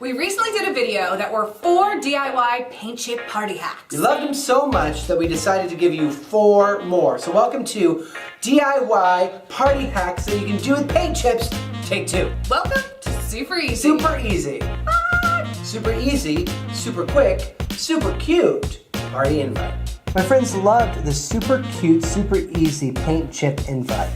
we recently did a video that were 4 DIY paint chip party hacks. We loved them so much that we decided to give you 4 more. So welcome to DIY party hacks that you can do with paint chips, take 2. Welcome to Super Easy. Super easy. Super easy, super quick, super cute party invite. My friends loved the super cute, super easy paint chip invite.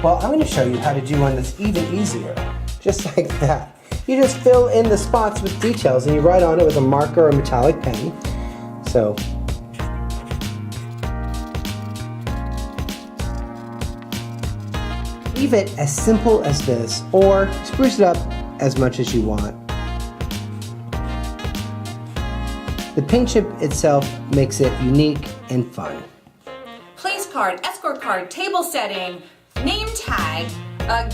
Well, I'm going to show you how to do one that's even easier. Just like that. You just fill in the spots with details and you write on it with a marker or metallic pen. So, leave it as simple as this or spruce it up as much as you want. The paint chip itself makes it unique and fun. Place card, escort card, table setting, name tag,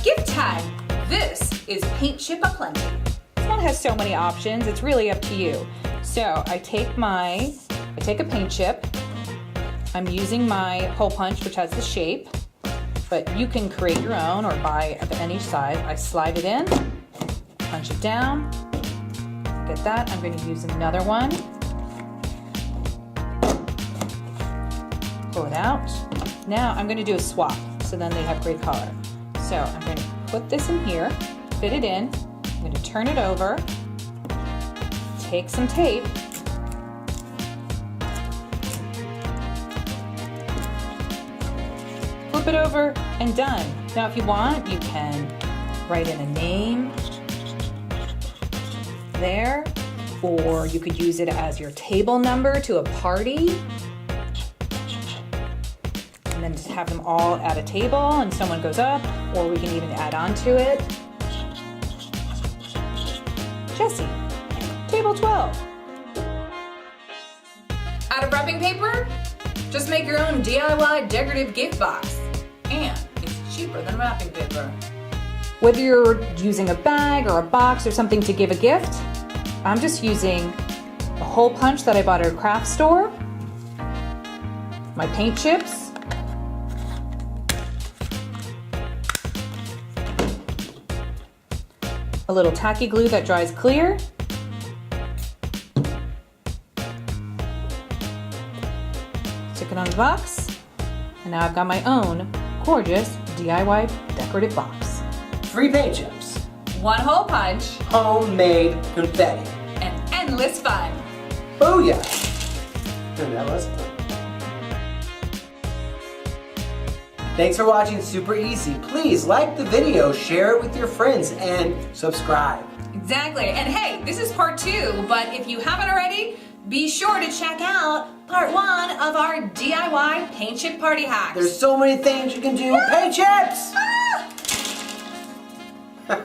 gift tag. This is Paint Chip Aplenty. This one has so many options, it's really up to you. So I take a paint chip, I'm using my hole punch which has the shape, but you can create your own or buy of any size. I slide it in, punch it down, get that. I'm going to use another one, pull it out. Now I'm going to do a swap so then they have great color. So I'm going to put this in here, fit it in, I'm going to turn it over, take some tape, flip it over, and done. Now if you want, you can write in a name there, or you could use it as your table number to a party. And then just have them all at a table and someone goes up, or we can even add on to it. Jesse, table 12. Out of wrapping paper? Just make your own DIY decorative gift box. And it's cheaper than wrapping paper. Whether you're using a bag or a box or something to give a gift, I'm just using a hole punch that I bought at a craft store, my paint chips, a little tacky glue that dries clear, stick it on the box, and now I've got my own gorgeous DIY decorative box. 3 paint chips. 1 hole punch. Homemade confetti. And endless fun. Booyah! And that was fun. Thanks for watching Super Easy. Please like the video, share it with your friends, and subscribe. Exactly. And hey, this is part 2, but if you haven't already, be sure to check out part 1 of our DIY paint chip party hacks. There's so many things you can do with paint chips! Ah!